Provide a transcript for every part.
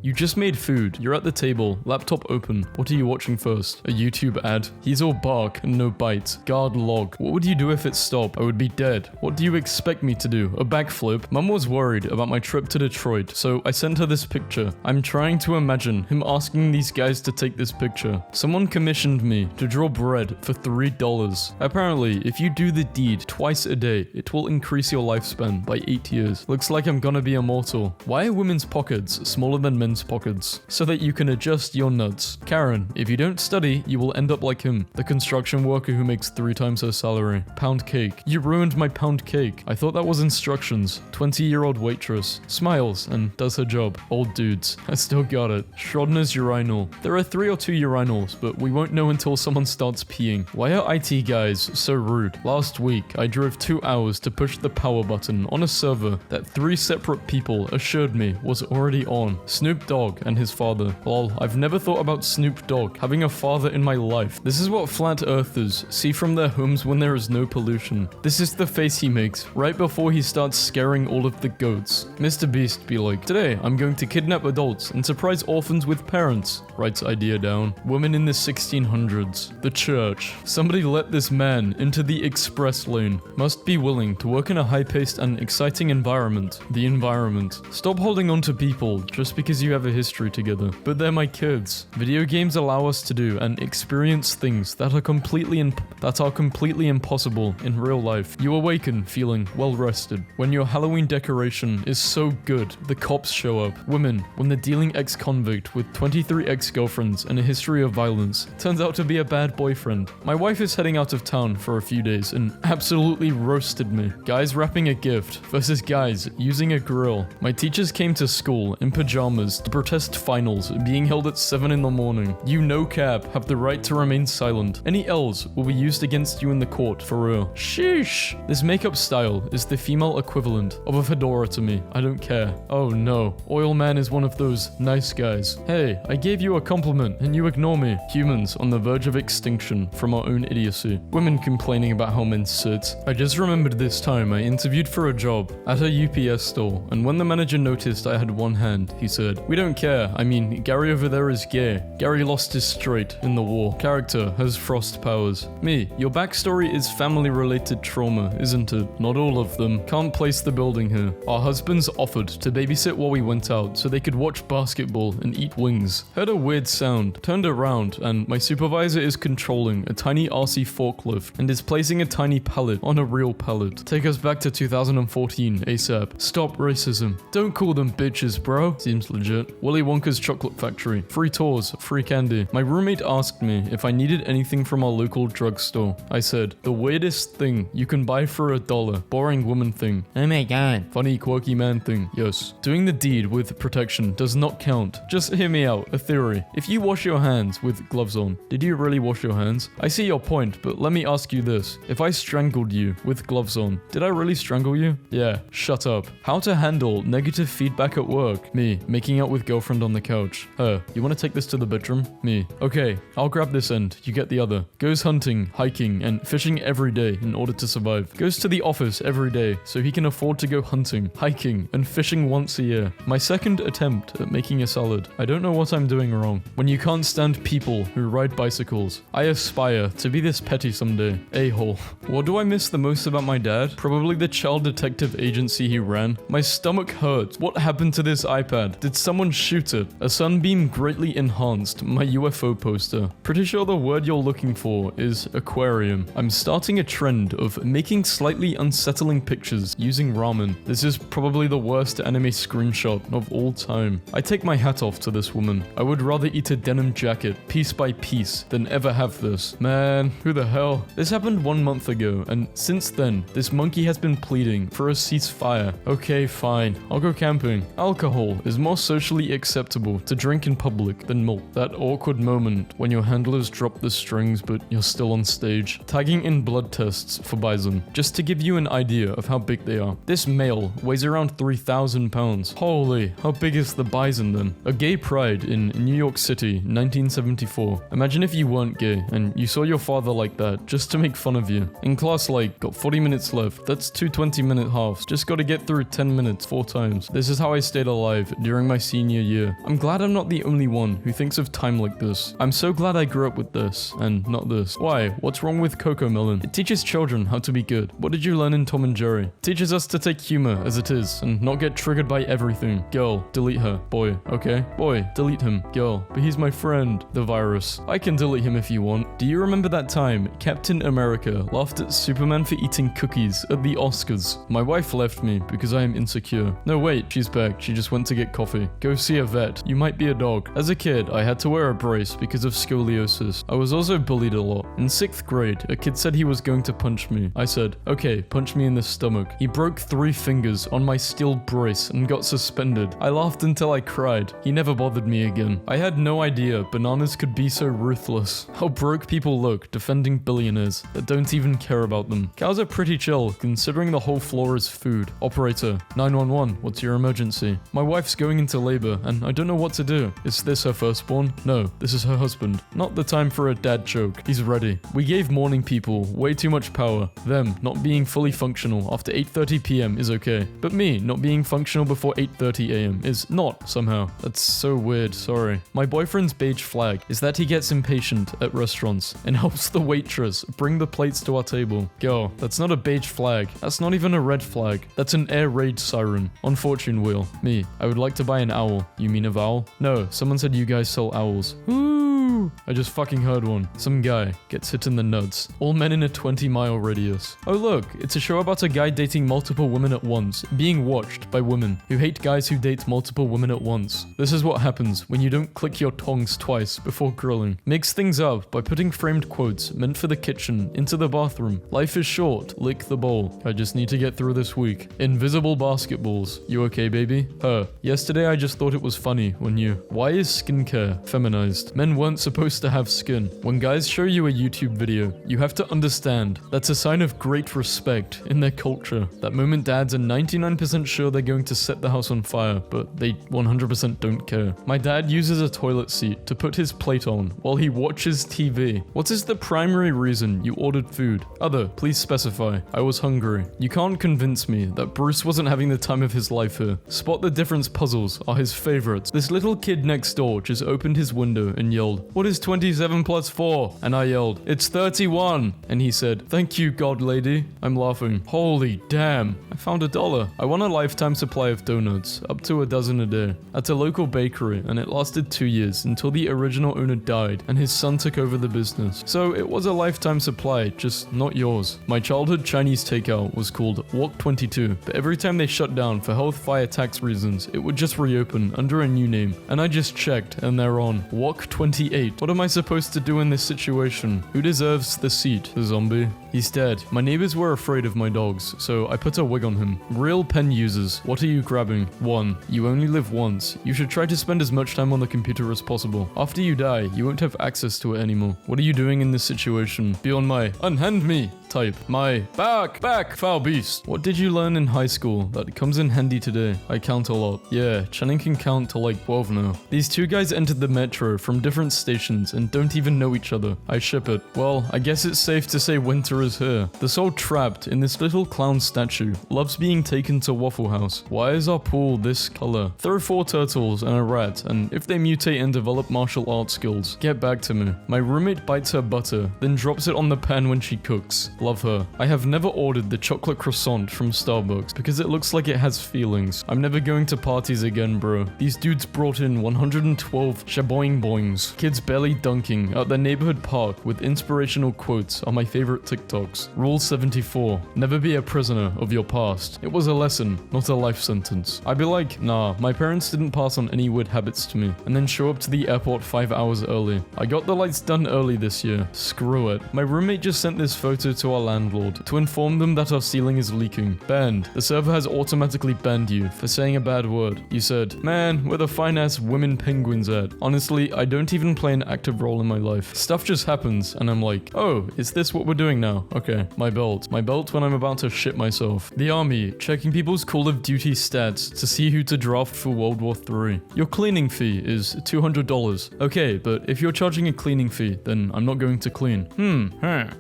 You just made food. You're at the table. Laptop open. What are you watching first? A YouTube ad? He's all bark and no bite. Guard log. What would you do if it stopped? I would be dead. What do you expect me to do? A backflip? Mum was worried about my trip to Detroit, so I sent her this picture. I'm trying to imagine him asking these guys to take this picture. Someone commissioned me to draw bread for $3. Apparently, if you do the deed twice a day, it will increase your lifespan by 8 years. Looks like I'm gonna be immortal. Why are women's pockets smaller than men's pockets? So that you can adjust your nuts. Karen, if you don't study, you will end up like him, the construction worker who makes 3 times her salary. Pound cake. You ruined my pound cake. I thought that was instructions. 20-year-old waitress. Smiles and does her job. Old dudes. I still got it. Schrodinger's urinal. There are 3 or 2 urinals, but we won't know until someone starts peeing. Why are IT guys so rude? Last week, I drove 2 hours to push the power button on a server that 3 separate people assured me was already on. Snoop Dogg and his father. Lol, I've never thought about Snoop Dogg having a father in my life. This is what flat earthers see from their homes when there is no pollution. This is the face he makes right before he starts scaring all of the goats. Mr. Beast be like, today I'm going to kidnap adults and surprise orphans with parents. Writes idea down. Women in the 1600s. The church. Somebody let this man into the express lane. Must be willing to work in a high-paced and exciting environment. The environment. Stop holding on to people just because you have a history together. But they're my kids. Video games allow us to do and experience things that are completely impossible in real life. You awaken feeling well-rested. When your Halloween decoration is so good, the cops show up. Women, when the dealing ex-convict with 23 ex-girlfriends and a history of violence turns out to be a bad boyfriend. My wife is heading out of town for a few days and absolutely roasted me. Guys wrapping a gift versus guys using a grill. My teachers came to school in pajamas to protest finals being held at 7 in the morning. You no cap have the right to remain silent. Any L's will be used against you in the court for real. Sheesh. This makeup style is the female equivalent of a fedora to me. I don't care. Oh no. Oil Man is one of those nice guys. Hey, I gave you a compliment and you ignore me. Humans on the verge of extinction from our own idiocy. Women complaining about how men sit. I just remembered this time I interviewed for a job at a UPS store, and when the manager noticed I had one hand, he said, "We don't care. I mean, Gary over there is gay. Gary lost his straight in the war. Character has frost powers. Me, your backstory is family-related trauma, isn't it? Not all of them. Can't place the building here. Our husbands offered to babysit while we went out so they could watch basketball and eat wings. Heard a weird sound, turned around, and my supervisor is controlling a tiny RC forklift and is placing a tiny pallet on a real pallet. Take us back to 2014 ASAP. Stop racism. Don't call them bitches, bro. Seems legit. Willy Wonka's Chocolate Factory. Free tours, free candy. My roommate asked me if I needed anything from our local drugstore. I said, the weirdest thing you can buy for $1. Boring woman thing. Oh my god. Funny quirky man thing. Yes. Doing the deed with protection does not count. Just hear me out. A theory. If you wash your hands with gloves on, did you really wash your hands? I see your point, but let me ask you this. If I strangled you with gloves on, did I really strangle you? Yeah, shut up. How to handle negative feedback at work? Me, making out with girlfriend on the couch. Her, you want to take this to the bedroom? Me, okay, I'll grab this end, you get the other. Goes hunting, hiking, and fishing every day in order to survive. Goes to the office every day so he can afford to go hunting, hiking, and fishing once a year. My second attempt at making a salad. I don't know what I'm doing wrong. When you can't stand people who ride bicycles. I aspire to be this petty someday. A-hole. What do I miss the most about my dad? Probably the child detective agency he ran. My stomach hurts. What happened to this iPad? Did someone shoot it? A sunbeam greatly enhanced my UFO poster. Pretty sure the word you're looking for is aquarium. I'm starting a trend of making slightly unsettling pictures using ramen. This is probably the worst anime screenshot of all time. I take my hat off to this woman. I would rather eat a denim jacket piece by piece than ever have this. Man, who the hell? This happened 1 month ago, and since then, this monkey has been pleading for a ceasefire. Okay, fine. I'll go camping. Alcohol is more socially acceptable to drink in public than milk. That awkward moment when your handlers drop the strings but you're still on stage. Tagging in blood tests for bison. Just to give you an idea of how big they are. This male weighs around 3,000 pounds. Holy, how big is the bison then? A gay pride in New York City, 1974. Imagine if you weren't gay and you saw your father like that just to make fun of you. In class, like, got 40 minutes left. That's two 20-minute halves. Just gotta get through 10 minutes 4 times. This is how I stayed alive during my senior senior year. I'm glad I'm not the only one who thinks of time like this. I'm so glad I grew up with this, and not this. Why? What's wrong with Coco Melon? It teaches children how to be good. What did you learn in Tom and Jerry? It teaches us to take humor as it is, and not get triggered by everything. Girl, delete her. Boy, okay? Boy, delete him. Girl, but he's my friend. The virus. I can delete him if you want. Do you remember that time Captain America laughed at Superman for eating cookies at the Oscars? My wife left me because I am insecure. No, wait, she's back. She just went to get coffee. Go see a vet. You might be a dog. As a kid, I had to wear a brace because of scoliosis. I was also bullied a lot. In 6th grade, a kid said he was going to punch me. I said, okay, punch me in the stomach. He broke 3 fingers on my steel brace and got suspended. I laughed until I cried. He never bothered me again. I had no idea bananas could be so ruthless. How broke people look defending billionaires that don't even care about them. Cows are pretty chill considering the whole floor is food. Operator, 911, what's your emergency? My wife's going into labor and I don't know what to do. Is this her firstborn? No, this is her husband. Not the time for a dad joke. He's ready. We gave morning people way too much power. Them not being fully functional after 8:30 p.m. is okay. But me not being functional before 8:30 a.m. is not somehow. That's so weird, sorry. My boyfriend's beige flag is that he gets impatient at restaurants and helps the waitress bring the plates to our table. Girl, that's not a beige flag. That's not even a red flag. That's an air raid siren. On fortune wheel. Me, I would like to buy an owl. You mean a vowel? No, someone said you guys sell owls. Ooh, I just fucking heard one. Some guy gets hit in the nuts. All men in a 20-mile radius. Oh look, it's a show about a guy dating multiple women at once, being watched by women who hate guys who date multiple women at once. This is what happens when you don't click your tongs twice before grilling. Mix things up by putting framed quotes meant for the kitchen into the bathroom. Life is short, lick the bowl. I just need to get through this week. Invisible basketballs. You okay, baby? Her. Yesterday I just thought it was funny when you... Why is skincare feminized? Men weren't supposed to have skin. When guys show you a YouTube video, you have to understand that's a sign of great respect in their culture. That moment dads are 99% sure they're going to set the house on fire, but they 100% don't care. My dad uses a toilet seat to put his plate on while he watches TV. What is the primary reason you ordered food? Other, please specify. I was hungry. You can't convince me that Bruce wasn't having the time of his life here. Spot the difference puzzles are his favorites. This little kid next door just opened his window and yelled, "What is 27 plus 4? And I yelled, "It's 31. And he said, "Thank you, God lady." I'm laughing. Holy damn. I found $1. I won a lifetime supply of donuts, up to a dozen a day, at a local bakery, and it lasted 2 years until the original owner died and his son took over the business. So it was a lifetime supply, just not yours. My childhood Chinese takeout was called Wok 22, but every time they shut down for health fire tax reasons, it would just reopen under a new name. And I just checked and they're on Wok 28. What am I supposed to do in this situation? Who deserves the seat? The zombie? He's dead. My neighbors were afraid of my dogs, so I put a wig on him. Real pen users, what are you grabbing? 1. You only live once. You should try to spend as much time on the computer as possible. After you die, you won't have access to it anymore. What are you doing in this situation? Be on my unhand me type. My back, foul beast. What did you learn in high school that comes in handy today? I count a lot. Yeah, Channing can count to like 12 now. These two guys entered the metro from different stations and don't even know each other. I ship it. Well, I guess it's safe to say winter is here. The soul trapped in this little clown statue loves being taken to Waffle House. Why is our pool this color? Throw 4 turtles and a rat, and if they mutate and develop martial arts skills, get back to me. My roommate bites her butter, then drops it on the pan when she cooks. Love her. I have never ordered the chocolate croissant from Starbucks because it looks like it has feelings. I'm never going to parties again, bro. These dudes brought in 112 shaboing boings. Kids belly dunking at their neighborhood park with inspirational quotes are my favorite TikToks. Rule 74. Never be a prisoner of your past. It was a lesson, not a life sentence. I'd be like, nah, my parents didn't pass on any weird habits to me, and then show up to the airport 5 hours early. I got the lights done early this year. Screw it. My roommate just sent this photo to our landlord to inform them that our ceiling is leaking. Banned. The server has automatically banned you for saying a bad word. You said, man, where the fine-ass women penguins at? Honestly, I don't even play an active role in my life. Stuff just happens, and I'm like, oh, is this what we're doing now? now. Okay, my belt. My belt when I'm about to shit myself. The army, checking people's Call of Duty stats to see who to draft for World War III. Your cleaning fee is $200. Okay, but if you're charging a cleaning fee, then I'm not going to clean.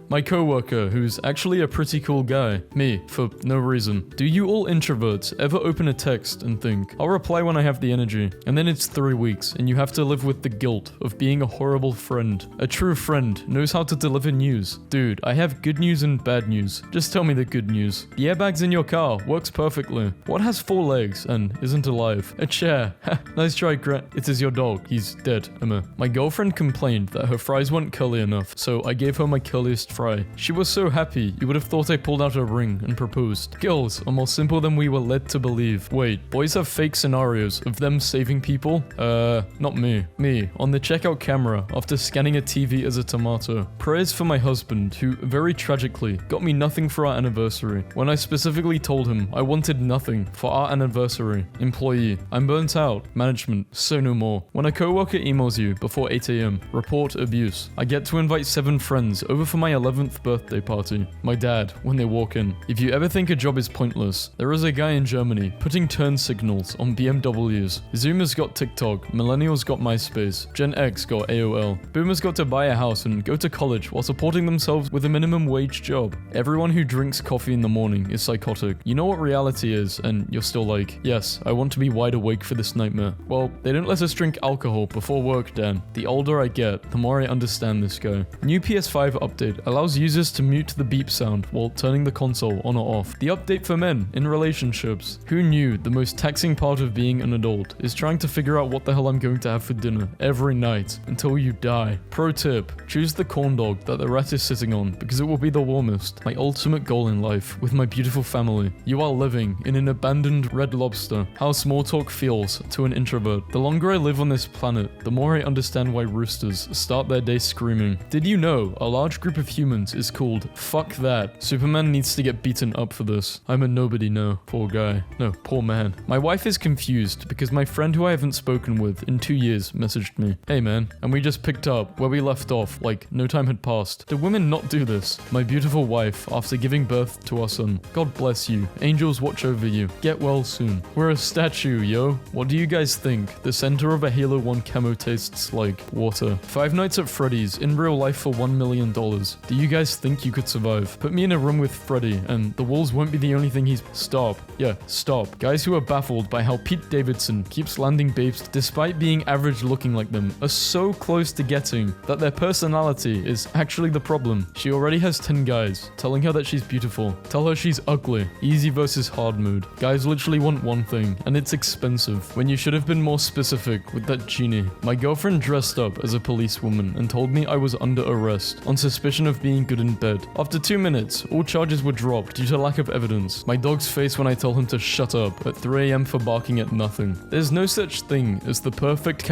My coworker, who's actually a pretty cool guy. Me, for no reason. Do you all introverts ever open a text and think, I'll reply when I have the energy, and then it's 3 weeks, and you have to live with the guilt of being a horrible friend. A true friend knows how to deliver news. Dude, I have good news and bad news. Just tell me the good news. The airbags in your car works perfectly. What has 4 legs and isn't alive? A chair. Nice try, Grant. It is your dog. He's dead, Emma. My girlfriend complained that her fries weren't curly enough, so I gave her my curliest fry. She was so happy, you would have thought I pulled out a ring and proposed. Girls are more simple than we were led to believe. Wait, boys have fake scenarios of them saving people? Not me. Me, on the checkout camera after scanning a TV as a tomato. Prayers for my husband, who very tragically got me nothing for our anniversary, when I specifically told him I wanted nothing for our anniversary. Employee, I'm burnt out. Management, say no more. When a coworker emails you before 8 AM, report abuse. I get to invite 7 friends over for my 11th birthday party. My dad, when they walk in. If you ever think a job is pointless, there is a guy in Germany putting turn signals on BMWs. Zoomers got TikTok, millennials got MySpace, Gen X got AOL. Boomers got to buy a house and go to college while supporting themselves with a minimum wage job. Everyone who drinks coffee in the morning is psychotic. You know what reality is, and you're still like, yes, I want to be wide awake for this nightmare. Well, they don't let us drink alcohol before work, Dan. The older I get, the more I understand this guy. New PS5 update allows users to mute the beep sound while turning the console on or off. The update for men in relationships. Who knew the most taxing part of being an adult is trying to figure out what the hell I'm going to have for dinner every night until you die. Pro tip, choose the corn dog that the rat is sitting on because it will be the warmest. My ultimate goal in life with my beautiful family. You are living in an abandoned Red Lobster. How small talk feels to an introvert. The longer I live on this planet, the more I understand why roosters start their day screaming. Did you know a large group of humans is called fuck that? Superman needs to get beaten up for this. I'm a nobody, no. Poor guy. No, poor man. My wife is confused because my friend who I haven't spoken with in 2 years messaged me. Hey man, and we just picked up where we left off like no time had passed. Do women not do this? My beautiful wife after giving birth to our son. God bless you. Angels watch over you. Get well soon. We're a statue, yo. What do you guys think the center of a Halo 1 camo tastes like? Water. Five Nights at Freddy's in real life for $1 million. Do you guys think you could survive? Put me in a room with Freddy and the walls won't be the only thing he's... Stop. Yeah, stop. Guys who are baffled by how Pete Davidson keeps landing babes despite being average looking like them are so close to getting that their personality is actually the problem. She already has 10 guys telling her that she's beautiful. Tell her she's ugly. Easy versus hard mood. Guys literally want one thing and it's expensive when you should have been more specific with that genie. My girlfriend dressed up as a policewoman and told me I was under arrest on suspicion of being good in bed. After 2 minutes, all charges were dropped due to lack of evidence. My dog's face when I tell him to shut up at 3 AM for barking at nothing. There's no such thing as the perfect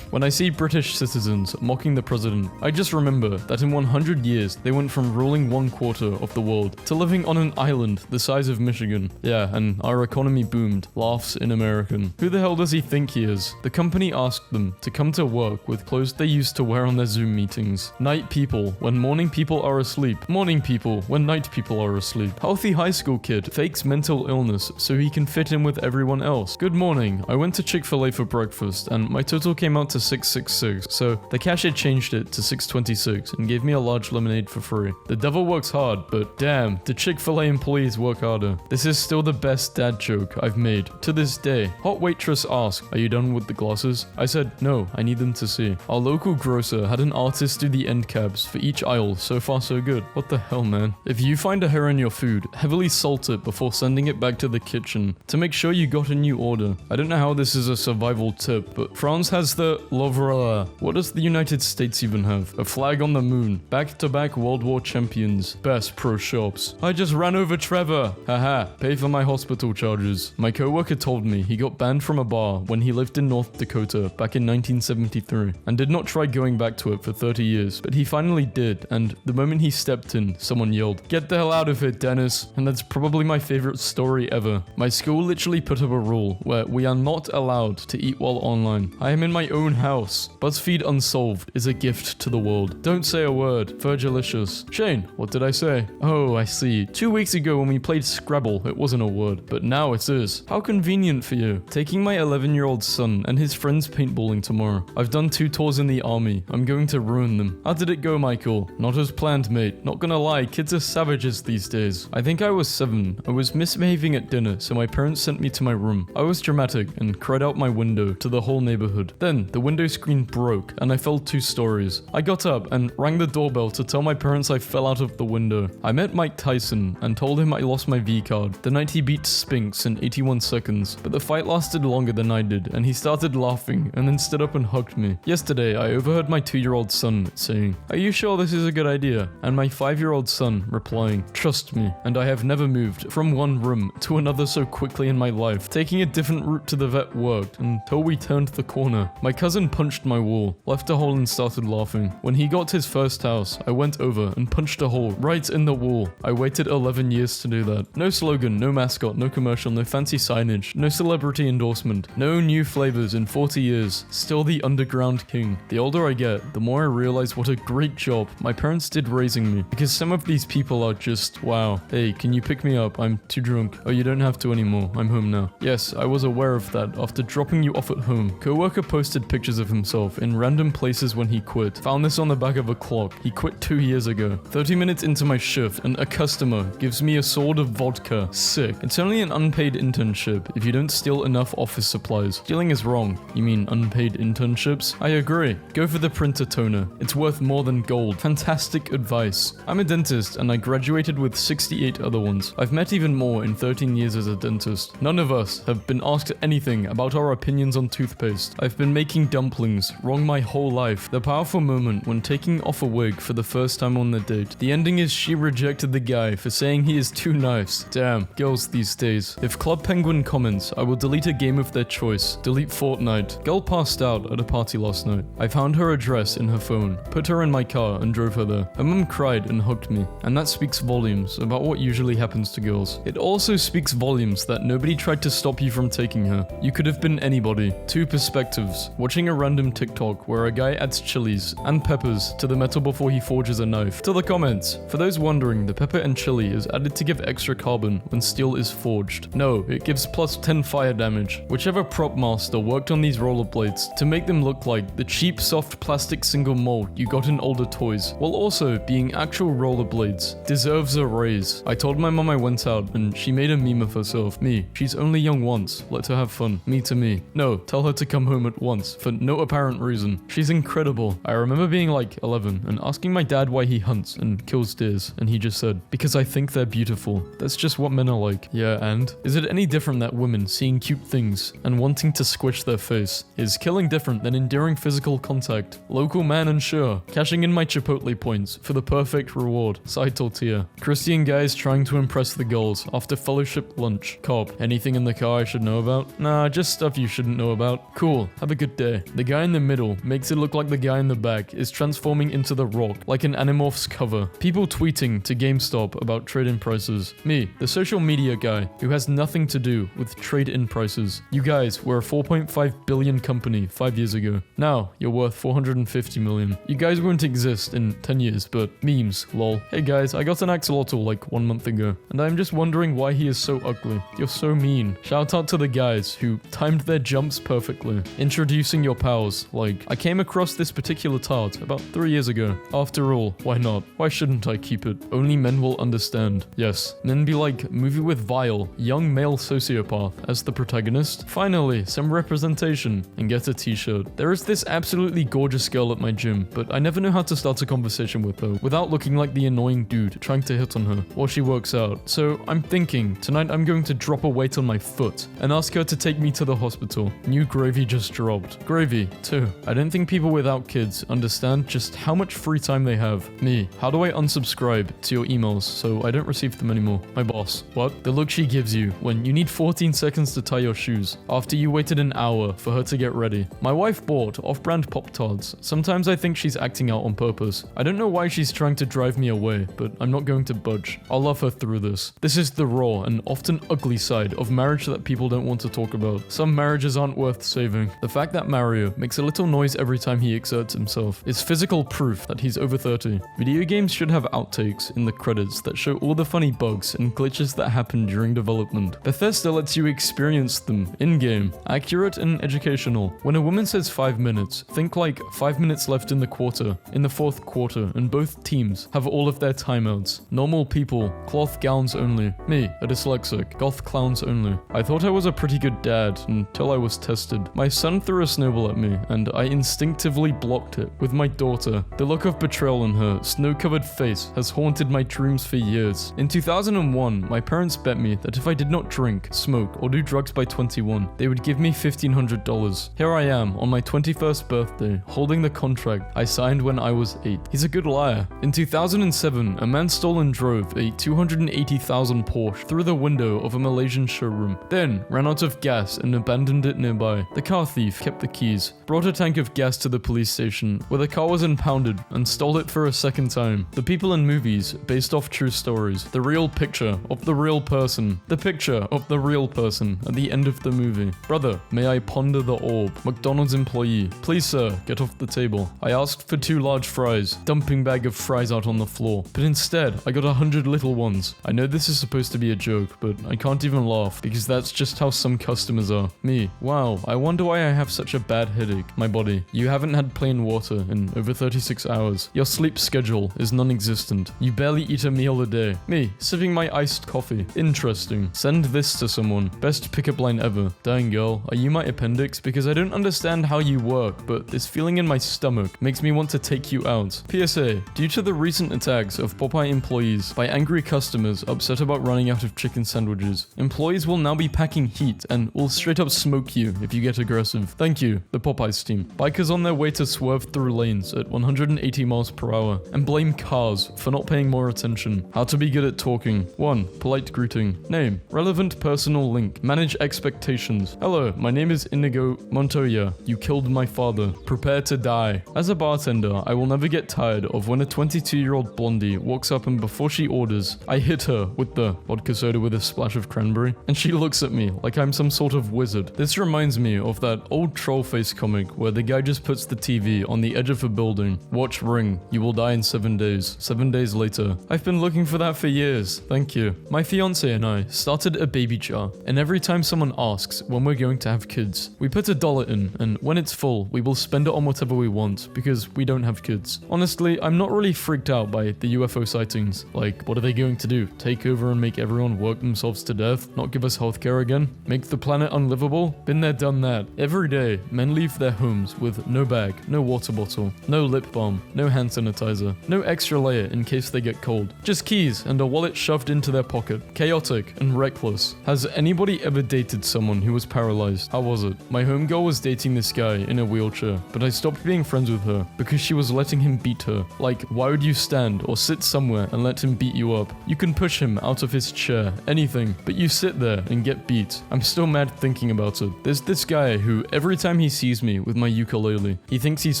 When I see British citizens mocking the president, I just remember that in 100 years they went from ruling 1/4 of the world to living on an island the size of Michigan. Yeah, and our economy boomed. Laughs in American. Who the hell does he think he is? The company asked them to come to work with clothes they used to wear on their Zoom meetings. Night people when morning people are asleep. Morning people when night people are asleep. Healthy high school kid fakes mental illness so he can fit in with everyone else. Good morning. I went to Chick-fil-A for breakfast and my total came out to $6.66, so the cashier changed it to $6.26 and gave me a large lemonade for free. The devil works hard, but damn, the Chick-fil-A employees work harder. This is still the best dad joke I've made to this day. Hot waitress asked, "Are you done with the glasses?" I said, "No, I need them to see." Our local grocer had an artist do the end caps for each aisle. So far so good. What the hell, man? If you find a hair in your food, heavily salt it before sending it back to the kitchen to make sure you got a new order. I don't know how this is a survival tip, but France has the Louvre. What does the United States even have? A flag on the moon. Back-to-back World War champions. Best pro shops. I just ran over Trevor. Haha. Pay for my hospital charges. My coworker told me he got banned from a bar when he lived in North Dakota back in 1973 and did not try going back to it for 30 years, but he finally did, and the moment he stepped in, someone yelled, "Get the hell out of here, Dennis." And that's probably my favorite story ever. My school literally put up a rule where we are not allowed to eat while online. I am in my own house. BuzzFeed Unsolved is a gift to the world. Don't say a word. Virgilicious. Shame. Explain. What did I say? Oh, I see. 2 weeks ago when we played Scrabble, it wasn't a word, but now it is. How convenient for you. Taking my 11-year-old son and his friends paintballing tomorrow. I've done 2 tours in the army. I'm going to ruin them. How did it go, Michael? Not as planned, mate. Not gonna lie, kids are savages these days. I think I was 7. I was misbehaving at dinner, so my parents sent me to my room. I was dramatic and cried out my window to the whole neighborhood. Then, the window screen broke and I fell 2 stories. I got up and rang the doorbell to tell my parents I fell out of the window. I met Mike Tyson and told him I lost my V card the night he beat Spinks in 81 seconds, but the fight lasted longer than I did and he started laughing and then stood up and hugged me. Yesterday, I overheard my 2-year-old son saying, "Are you sure this is a good idea?" And my 5-year-old son replying, "Trust me." And I have never moved from one room to another so quickly in my life. Taking a different route to the vet worked until we turned the corner. My cousin punched my wall, left a hole and started laughing. When he got his first house, I went over and punched a hole right in the wall. I waited 11 years to do that. No slogan, no mascot, no commercial, no fancy signage, no celebrity endorsement, no new flavors in 40 years. Still the underground king. The older I get, the more I realize what a great job my parents did raising me. Because some of these people are just, wow. Hey, can you pick me up? I'm too drunk. Oh, you don't have to anymore. I'm home now. Yes, I was aware of that after dropping you off at home. Coworker posted pictures of himself in random places when he quit. Found this on the back of a clock. He quit 2 years ago. 30 minutes into my shift and a customer gives me a sword of vodka. Sick. It's only an unpaid internship if you don't steal enough office supplies. Stealing is wrong. You mean unpaid internships? I agree. Go for the printer toner. It's worth more than gold. Fantastic advice. I'm a dentist and I graduated with 68 other ones. I've met even more in 13 years as a dentist. None of us have been asked anything about our opinions on toothpaste. I've been making dumplings wrong my whole life. The powerful moment when taking off a wig for the first time on the date. The ending is she rejected the guy for saying he is too nice. Damn, girls these days. If Club Penguin comments, I will delete a game of their choice. Delete Fortnite. Girl passed out at a party last night. I found her address in her phone, put her in my car and drove her there. Her mum cried and hugged me, and that speaks volumes about what usually happens to girls. It also speaks volumes that nobody tried to stop you from taking her. You could have been anybody. 2 perspectives. Watching a random TikTok where a guy adds chilies and peppers to the metal before he forges a knife. To the comments. For those wondering, the pepper and chili is added to give extra carbon when steel is forged. No, it gives plus 10 fire damage. Whichever prop master worked on these rollerblades to make them look like the cheap soft plastic single mold you got in older toys, while also being actual rollerblades, deserves a raise. I told my mom I went out and she made a meme of herself. Me, she's only young once, let her have fun. Me to me. No, tell her to come home at once, for no apparent reason. She's incredible. I remember being like 11 and asking my dad why he hunts and kills deers, and he just said, "Because I think they're beautiful. That's just what men are like." Yeah, and? Is it any different that women seeing cute things and wanting to squish their face? Is killing different than enduring physical contact? Local man and sure, cashing in my Chipotle points for the perfect reward. Side tortilla. Christian guys trying to impress the girls after fellowship lunch. Cop. Anything in the car I should know about? Nah, just stuff you shouldn't know about. Cool. Have a good day. The guy in the middle makes it look like the guy in the back is transforming into the Rock, like an Animorphs cover. People tweeting to GameStop about trade-in prices. Me, the social media guy who has nothing to do with trade-in prices. You guys were a 4.5 billion company 5 years ago. Now, you're worth 450 million. You guys won't exist in 10 years, but memes, lol. Hey guys, I got an axolotl like 1 month ago, and I'm just wondering why he is so ugly. You're so mean. Shout out to the guys who timed their jumps perfectly. Introducing your pals, like, I came across this particular tart about 3 years ago. After all, why not? Why shouldn't I keep it? Only men will understand. Yes. And then be like, movie with Vile, young male sociopath as the protagonist. Finally, some representation, and get a t-shirt. There is this absolutely gorgeous girl at my gym, but I never know how to start a conversation with her without looking like the annoying dude trying to hit on her while she works out. So I'm thinking, tonight I'm going to drop a weight on my foot and ask her to take me to the hospital. New gravy just dropped. Gravy, too. I don't think people without kids understand just how much free time they have. Me, how do I unsubscribe to your emails so I don't receive them anymore? My boss. What? The look she gives you when you need 14 seconds to tie your shoes after you waited an hour for her to get ready. My wife bought off-brand Pop-Tarts. Sometimes I think she's acting out on purpose. I don't know why she's trying to drive me away, but I'm not going to budge. I'll love her through this. This is the raw and often ugly side of marriage that people don't want to talk about. Some marriages aren't worth saving. The fact that Mario makes a little noise every time he exerts himself is physical proof that he's over 30. Video games games should have outtakes in the credits that show all the funny bugs and glitches that happen during development. Bethesda lets you experience them in-game, accurate and educational. When a woman says 5 minutes, think like 5 minutes left in the quarter, in the fourth quarter, and both teams have all of their timeouts. Normal people, cloth gowns only. Me, a dyslexic, goth clowns only. I thought I was a pretty good dad until I was tested. My son threw a snowball at me, and I instinctively blocked it. With my daughter, the look of betrayal on her snow-covered face has haunted my dreams for years. In 2001, my parents bet me that if I did not drink, smoke, or do drugs by 21, they would give me $1,500. Here I am, on my 21st birthday, holding the contract I signed when I was 8. He's a good liar. In 2007, a man stole and drove a 280,000 Porsche through the window of a Malaysian showroom, then ran out of gas and abandoned it nearby. The car thief kept the keys, brought a tank of gas to the police station, where the car was impounded, and stole it for a second time. The people in movies, based off true stories, the real picture of the real person, the picture of the real person at the end of the movie. Brother, may I ponder the orb? McDonald's employee, please sir, get off the table. I asked for 2 large fries, dumping bag of fries out on the floor, but instead I got 100 little ones. I know this is supposed to be a joke, but I can't even laugh because that's just how some customers are. Me, wow, I wonder why I have such a bad headache. My body, you haven't had plain water in over 36 hours. Your sleep schedule is non-existent. You barely eat a meal a day. Me, sipping my iced coffee. Interesting. Send this to someone. Best pickup line ever. Dying girl, are you my appendix? Because I don't understand how you work, but this feeling in my stomach makes me want to take you out. PSA, due to the recent attacks of Popeye employees by angry customers upset about running out of chicken sandwiches, employees will now be packing heat and will straight up smoke you if you get aggressive. Thank you, the Popeyes team. Bikers on their way to swerve through lanes at 180 miles per hour and blame cars for not paying more attention. How to be good at talking. 1. Polite greeting. Name. Relevant personal link. Manage expectations. Hello, my name is Inigo Montoya. You killed my father. Prepare to die. As a bartender, I will never get tired of when a 22-year-old blondie walks up and before she orders, I hit her with the vodka soda with a splash of cranberry, and she looks at me like I'm some sort of wizard. This reminds me of that old Trollface comic where the guy just puts the TV on the edge of a building. Watch Ring. You will die in 7 days. 7 days later. I've been looking for that for years. Thank you. My fiance and I started a baby jar, and every time someone asks when we're going to have kids, we put $1 in, and when it's full, we will spend it on whatever we want because we don't have kids. Honestly, I'm not really freaked out by the UFO sightings. Like, what are they going to do? Take over and make everyone work themselves to death? Not give us healthcare again? Make the planet unlivable? Been there, done that. Every day, men leave their homes with no bag, no water bottle, no lip balm, no hand sanitizer, no extra layer in case they get cold. Just keys and a wallet shoved into their pocket. Chaotic and reckless. Has anybody ever dated someone who was paralyzed? How was it? My homegirl was dating this guy in a wheelchair, but I stopped being friends with her because she was letting him beat her. Like, why would you stand or sit somewhere and let him beat you up? You can push him out of his chair, anything, but you sit there and get beat. I'm still mad thinking about it. There's this guy who, every time he sees me with my ukulele, he thinks he's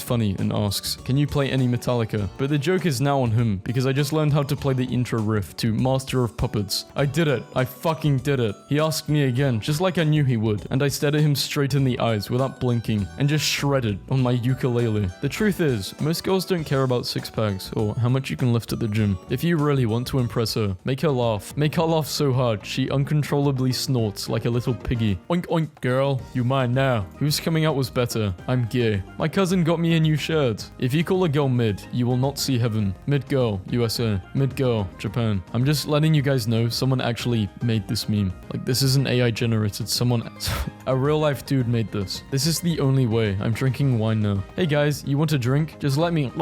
funny and asks, can you play any Metallica? But the joke is now on him because I just learned how to play the intro riff to Master of Puppets. I did it. I fucking did it. He asked me again, just like I knew he would, and I stared at him straight in the eyes without blinking and just shredded on my ukulele. The truth is, most girls don't care about six-packs or how much you can lift at the gym. If you really want to impress her, make her laugh. Make her laugh so hard she uncontrollably snorts like a little piggy. Oink oink, girl, you mine now. Whose coming out was better? I'm gay. My cousin got me a new shirt. If you call a girl mid, you will not see heaven. Mid girl, USA. Mid girl, Japan. I'm just letting you guys know someone actually made this meme. Like, this isn't AI generated. Someone, a real life dude made this. This is the only way. I'm drinking wine now. Hey guys, you want a drink? Just let me,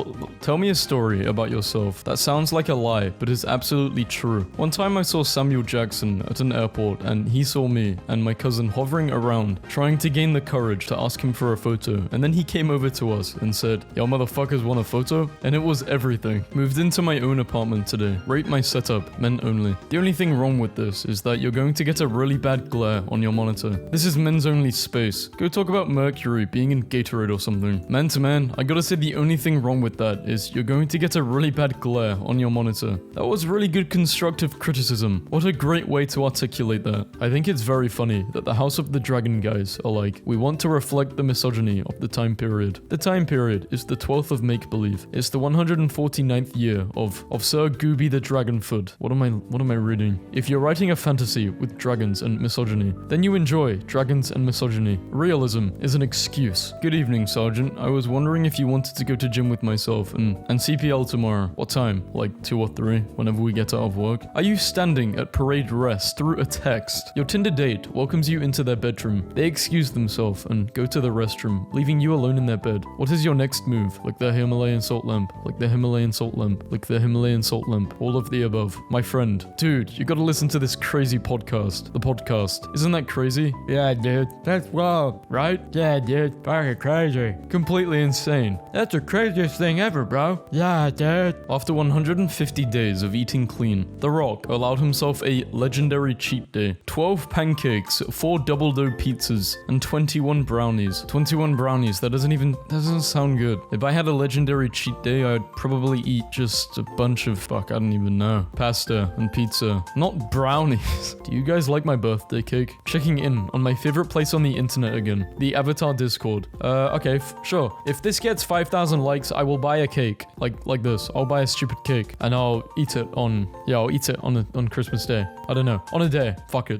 tell me a story about yourself. That sounds like a lie, but is absolutely true. One time I saw Samuel Jackson at an airport and he saw me and my cousin hovering around, trying to gain the courage to ask him for a photo. And then he came over to us and said, "Y'all motherfuckers want a photo?" And it was everything. Moved into my own apartment today. Rate my setup, men only. The only thing wrong with this is that you're going to get a really bad glare on your monitor. This is men's only space. Go talk about Mercury being in Gatorade or something. Man to man, I gotta say the only thing wrong with that is you're going to get a really bad glare on your monitor. That was really good constructive criticism. What a great way to articulate that. I think it's very funny that the House of the Dragon guys are like, we want to reflect the misogyny of the time period. The time period is the 12th of make-believe. It's the 149 29th year of Sir Gooby the Dragonfoot. What am I reading? If you're writing a fantasy with dragons and misogyny, then you enjoy dragons and misogyny. Realism is an excuse. Good evening, Sergeant. I was wondering if you wanted to go to gym with myself and CPL tomorrow. What time? Like 2 or 3, whenever we get out of work. Are you standing at parade rest through a text? Your Tinder date welcomes you into their bedroom. They excuse themselves and go to the restroom, leaving you alone in their bed. What is your next move? Like the Himalayan salt lamp. Like the Himalayan salt lamp. Like the Himalayan salt lamp. All of the above. My friend. Dude, you gotta listen to this crazy podcast. The podcast. Isn't that crazy? Yeah, dude. That's wild. Right? Yeah, dude. Fucking crazy. Completely insane. That's the craziest thing ever, bro. Yeah, dude. After 150 days of eating clean, The Rock allowed himself a legendary cheat day. 12 pancakes, 4 double dough pizzas, and 21 brownies. 21 brownies, that doesn't sound good. If I had a legendary cheat day, I'd probably eat just a bunch of, I don't even know, pasta and pizza. Not brownies. Do you guys like my birthday cake? Checking in on my favorite place on the internet again, the Avatar Discord. Okay, sure. If this gets 5,000 likes, I will buy a cake. Like this. I'll buy a stupid cake and I'll eat it on Christmas Day. I don't know. On a day. Fuck it.